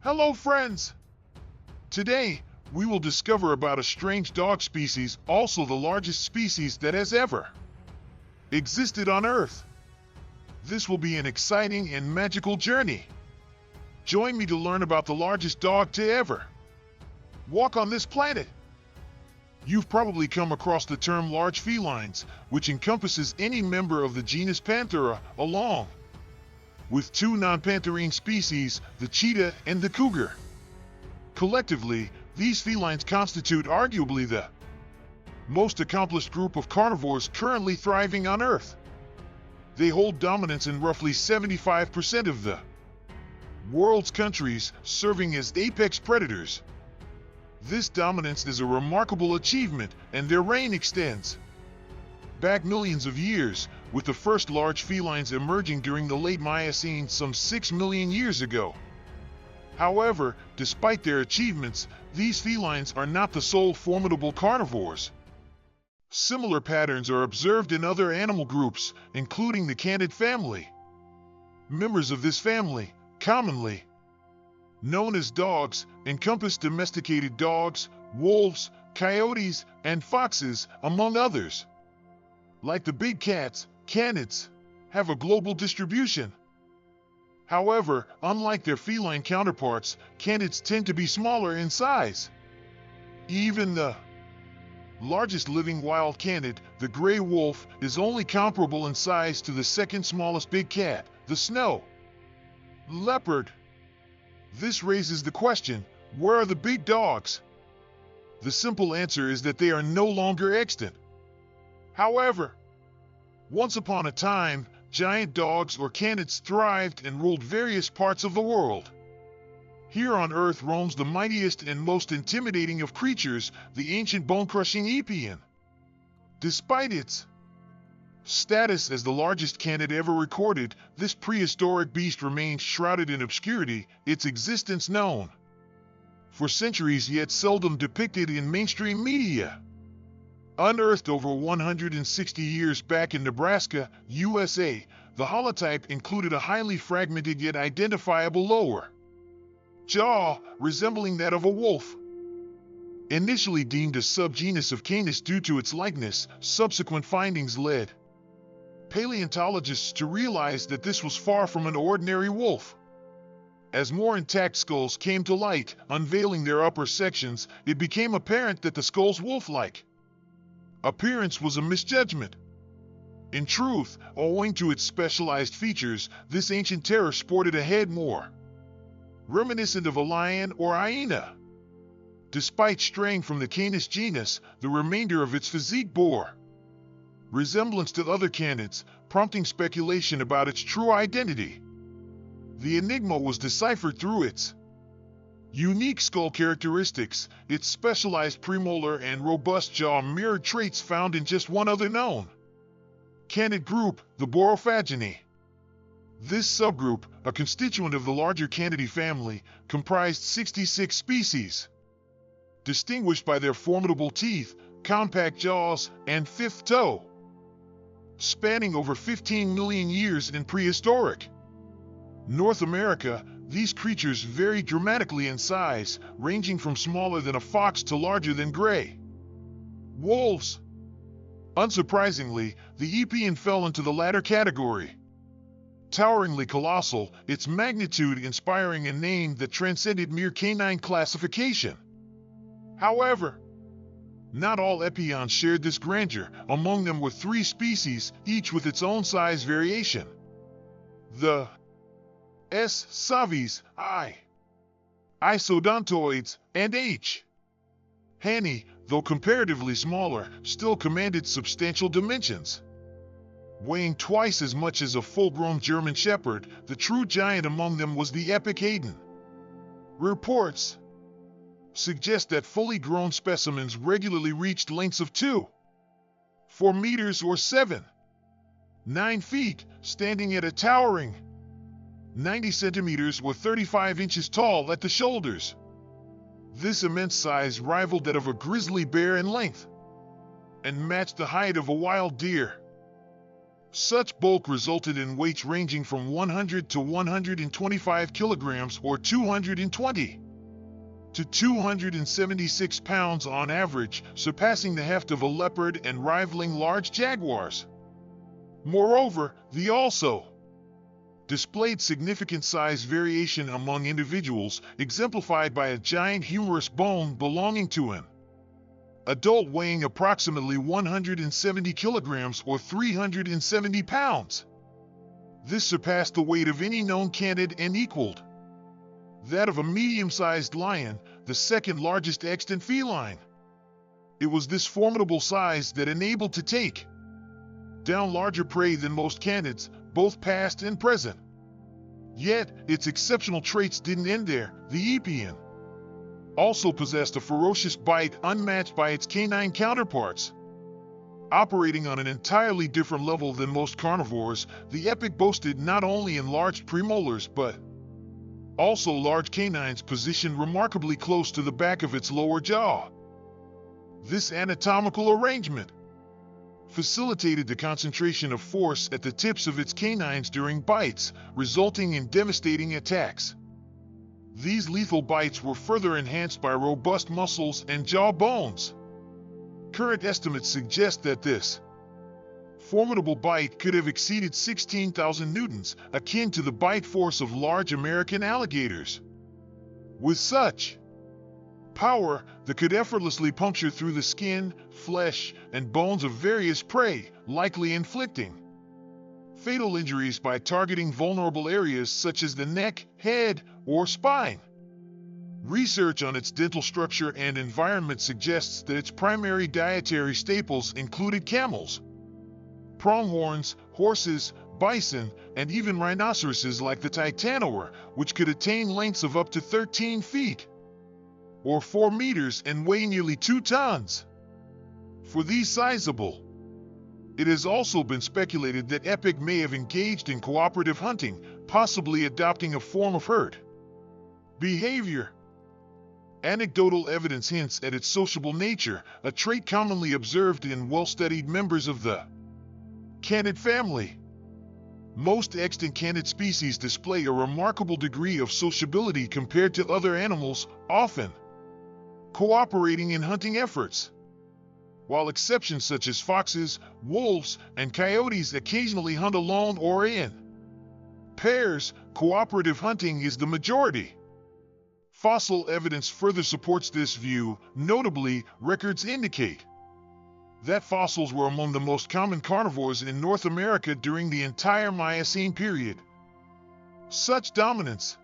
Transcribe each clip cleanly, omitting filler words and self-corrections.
Hello friends! Today, we will discover about a strange dog species, also the largest species that has ever existed on Earth. This will be an exciting and magical journey. Join me to learn about the largest dog to ever walk on this planet. You've probably come across the term large felines, which encompasses any member of the genus Panthera, along with two non-pantherine species, the cheetah and the cougar. Collectively, these felines constitute arguably the most accomplished group of carnivores currently thriving on Earth. They hold dominance in roughly 75% of the world's countries, serving as apex predators. This dominance is a remarkable achievement, and their reign extends back millions of years, with the first large felines emerging during the late Miocene some 6 million years ago. However, despite their achievements, these felines are not the sole formidable carnivores. Similar patterns are observed in other animal groups, including the canid family. Members of this family, commonly known as dogs, encompass domesticated dogs, wolves, coyotes, and foxes, among others. Like the big cats, canids have a global distribution. However, unlike their feline counterparts, canids tend to be smaller in size. Even the largest living wild canid, the gray wolf, is only comparable in size to the second smallest big cat, the snow leopard. This raises the question, where are the big dogs? The simple answer is that they are no longer extant. However, once upon a time, giant dogs or canids thrived and ruled various parts of the world. Here on Earth roams the mightiest and most intimidating of creatures, the ancient bone-crushing Epicyon. Despite its status as the largest canid ever recorded, this prehistoric beast remains shrouded in obscurity, its existence known for centuries yet seldom depicted in mainstream media. Unearthed over 160 years back in Nebraska, USA, the holotype included a highly fragmented yet identifiable lower jaw, resembling that of a wolf. Initially deemed a subgenus of Canis due to its likeness, subsequent findings led paleontologists to realize that this was far from an ordinary wolf. As more intact skulls came to light, unveiling their upper sections, it became apparent that the skull's wolf-like appearance was a misjudgment. In truth, owing to its specialized features, this ancient terror sported a head more reminiscent of a lion or hyena. Despite straying from the Canis genus, the remainder of its physique bore resemblance to other canids, prompting speculation about its true identity. The enigma was deciphered through its unique skull characteristics. Its specialized premolar and robust jaw mirrored traits found in just one other known canid group, the Borophaginae. This subgroup, a constituent of the larger Canidae family, comprised 66 species, distinguished by their formidable teeth, compact jaws, and fifth toe, spanning over 15 million years in prehistoric North America. These creatures vary dramatically in size, ranging from smaller than a fox to larger than gray wolves. Unsurprisingly, the Epicyon fell into the latter category. Toweringly colossal, its magnitude inspiring a name that transcended mere canine classification. However, not all Epicyons shared this grandeur. Among them were 3 species, each with its own size variation. The S. savis, I. Isodontoids, and H. Hani, though comparatively smaller, still commanded substantial dimensions. Weighing twice as much as a full-grown German Shepherd, the true giant among them was the Epicyon. Reports suggest that fully grown specimens regularly reached lengths of 2.4 meters or 7.9 feet, standing at a towering 90 centimeters or 35 inches tall at the shoulders. This immense size rivaled that of a grizzly bear in length and matched the height of a wild deer. Such bulk resulted in weights ranging from 100 to 125 kilograms or 220 to 276 pounds on average, surpassing the heft of a leopard and rivaling large jaguars. Moreover, they also displayed significant size variation among individuals, exemplified by a giant humerus bone belonging to an adult weighing approximately 170 kilograms or 370 pounds. This surpassed the weight of any known canid and equaled that of a medium-sized lion, the second largest extant feline. It was this formidable size that enabled to take down larger prey than most canids, both past and present. Yet, its exceptional traits didn't end there. The Epicyon also possessed a ferocious bite unmatched by its canine counterparts. Operating on an entirely different level than most carnivores, the epic boasted not only enlarged premolars but also large canines positioned remarkably close to the back of its lower jaw. This anatomical arrangement facilitated the concentration of force at the tips of its canines during bites, resulting in devastating attacks. These lethal bites were further enhanced by robust muscles and jaw bones. Current estimates suggest that this formidable bite could have exceeded 16,000 newtons, akin to the bite force of large American alligators. With such power, that could effortlessly puncture through the skin, flesh, and bones of various prey, likely inflicting fatal injuries by targeting vulnerable areas such as the neck, head, or spine. Research on its dental structure and environment suggests that its primary dietary staples included camels, pronghorns, horses, bison, and even rhinoceroses like the titanosaur, which could attain lengths of up to 13 feet, or 4 meters, and weigh nearly 2 tons. For these sizable, it has also been speculated that Epic may have engaged in cooperative hunting, possibly adopting a form of herd behavior. Anecdotal evidence hints at its sociable nature, a trait commonly observed in well-studied members of the canid family. Most extant canid species display a remarkable degree of sociability compared to other animals, often cooperating in hunting efforts. While exceptions such as foxes, wolves, and coyotes occasionally hunt alone or in pairs, cooperative hunting is the majority. Fossil evidence further supports this view. Notably, records indicate that fossils were among the most common carnivores in North America during the entire Miocene period. Such dominance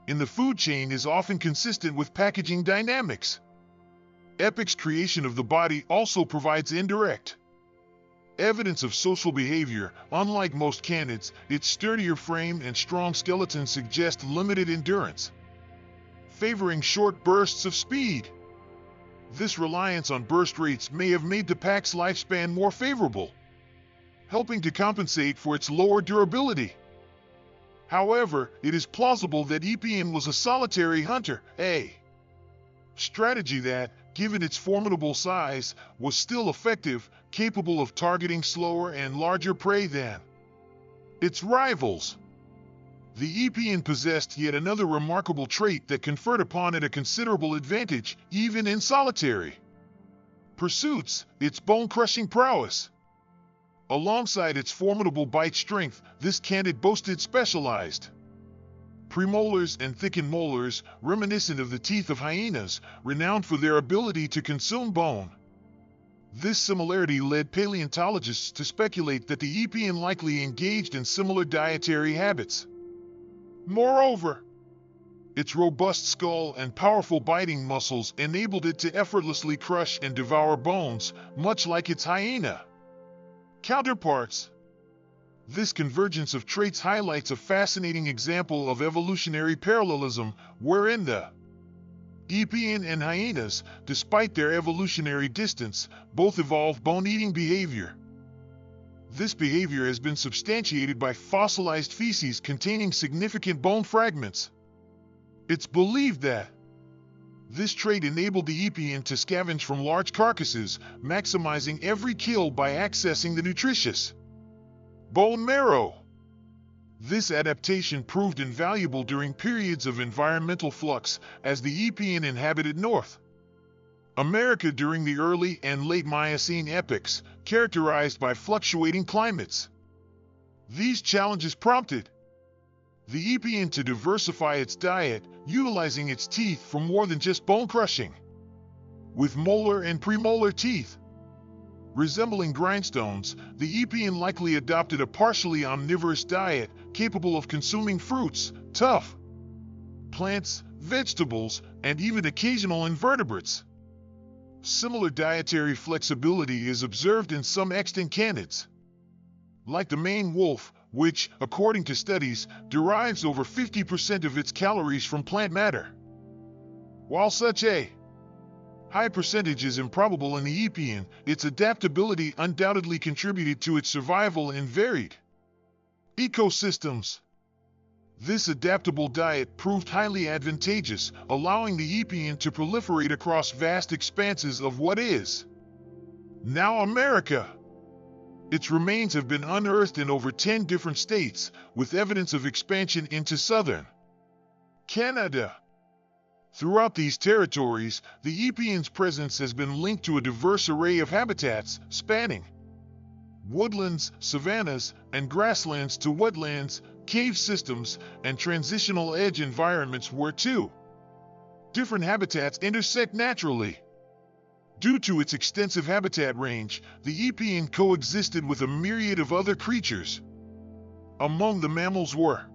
in the food chain is often consistent with packaging dynamics. Epic's creation of the body also provides indirect evidence of social behavior. Unlike most canids, its sturdier frame and strong skeleton suggest limited endurance, favoring short bursts of speed. This reliance on burst rates may have made the pack's lifespan more favorable, helping to compensate for its lower durability. However, it is plausible that Epicyon was a solitary hunter, a strategy that, given its formidable size, was still effective, capable of targeting slower and larger prey than its rivals. The Epicyon possessed yet another remarkable trait that conferred upon it a considerable advantage, even in solitary pursuits: its bone-crushing prowess. Alongside its formidable bite strength, this canid boasted specialized premolars and thickened molars, reminiscent of the teeth of hyenas, renowned for their ability to consume bone. This similarity led paleontologists to speculate that the Epicyon likely engaged in similar dietary habits. Moreover, its robust skull and powerful biting muscles enabled it to effortlessly crush and devour bones, much like its hyena counterparts. This convergence of traits highlights a fascinating example of evolutionary parallelism, wherein the Epicyon and hyenas, despite their evolutionary distance, both evolved bone-eating behavior. This behavior has been substantiated by fossilized feces containing significant bone fragments. It's believed that this trait enabled the Epicyon to scavenge from large carcasses, maximizing every kill by accessing the nutritious Bone marrow. This adaptation proved invaluable during periods of environmental flux as the Epicyon inhabited North America during the early and late Miocene epochs, characterized by fluctuating climates. These challenges prompted the Epicyon to diversify its diet, utilizing its teeth for more than just bone crushing. With molar and premolar teeth resembling grindstones, the Epicyon likely adopted a partially omnivorous diet capable of consuming fruits, tough plants, vegetables, and even occasional invertebrates. Similar dietary flexibility is observed in some extant canids, like the Maine wolf, which, according to studies, derives over 50% of its calories from plant matter. While such a high percentage is improbable in the Epicyon, its adaptability undoubtedly contributed to its survival in varied ecosystems. This adaptable diet proved highly advantageous, allowing the Epicyon to proliferate across vast expanses of what is now America. Its remains have been unearthed in over 10 different states, with evidence of expansion into southern Canada. Throughout these territories, the Epicyon's presence has been linked to a diverse array of habitats, spanning woodlands, savannas, and grasslands to wetlands, cave systems, and transitional edge environments where two different habitats intersect naturally. Due to its extensive habitat range, the Epicyon coexisted with a myriad of other creatures. Among the mammals were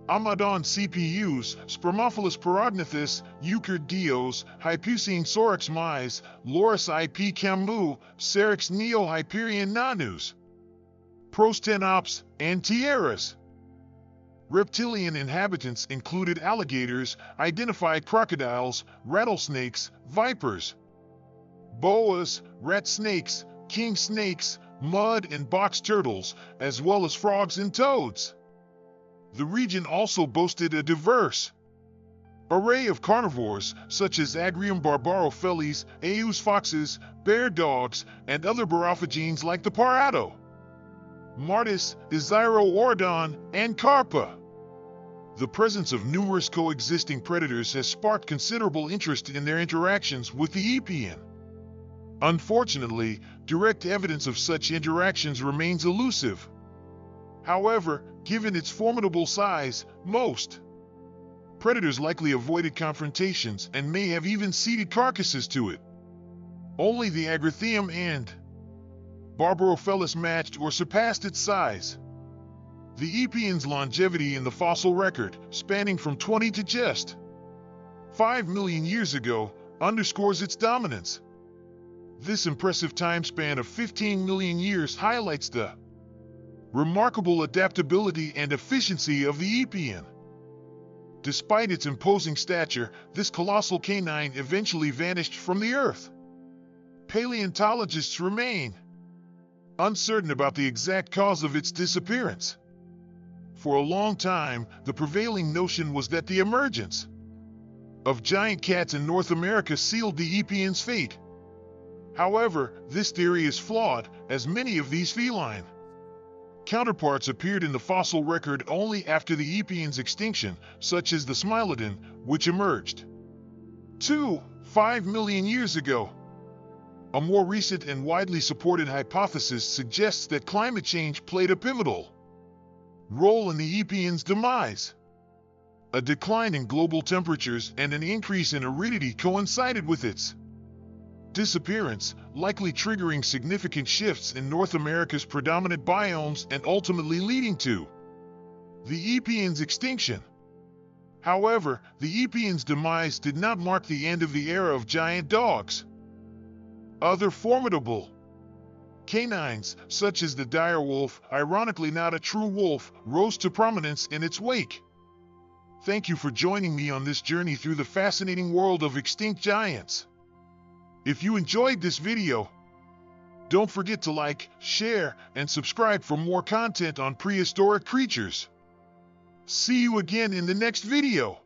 Amadon CPUs, Spermophilus parognathus, Euchard dios, Hypocene sorex mais, Loris IP camu, Cerex neo Hyperion nanus, Prostenops, and Tierras. Reptilian inhabitants included alligators, identified crocodiles, rattlesnakes, vipers, boas, rat snakes, king snakes, mud and box turtles, as well as frogs and toads. The region also boasted a diverse array of carnivores, such as Agrium barbarophiles, Eus foxes, bear dogs, and other barophagenes like the parado, martis, Isiroordon, and carpa. The presence of numerous coexisting predators has sparked considerable interest in their interactions with the Epicyon. Unfortunately, direct evidence of such interactions remains elusive. However, given its formidable size, most predators likely avoided confrontations and may have even ceded carcasses to it. Only the Agrithium and Barbarophelus matched or surpassed its size. The Epicyon's longevity in the fossil record, spanning from 20 to just 5 million years ago, underscores its dominance. This impressive time span of 15 million years highlights the remarkable adaptability and efficiency of the Epicyon. Despite its imposing stature, this colossal canine eventually vanished from the Earth. Paleontologists remain uncertain about the exact cause of its disappearance. For a long time, the prevailing notion was that the emergence of giant cats in North America sealed the Epicyon's fate. However, this theory is flawed, as many of these feline counterparts appeared in the fossil record only after the Epicyon's extinction, such as the Smilodon, which emerged 5 million years ago. A more recent and widely supported hypothesis suggests that climate change played a pivotal role in the Epicyon's demise. A decline in global temperatures and an increase in aridity coincided with its disappearance, likely triggering significant shifts in North America's predominant biomes and ultimately leading to the Epicyon's extinction. However, the Epicyon's demise did not mark the end of the era of giant dogs. Other formidable canines, such as the direwolf, ironically not a true wolf, rose to prominence in its wake. Thank you for joining me on this journey through the fascinating world of extinct giants. If you enjoyed this video, don't forget to like, share, and subscribe for more content on prehistoric creatures. See you again in the next video.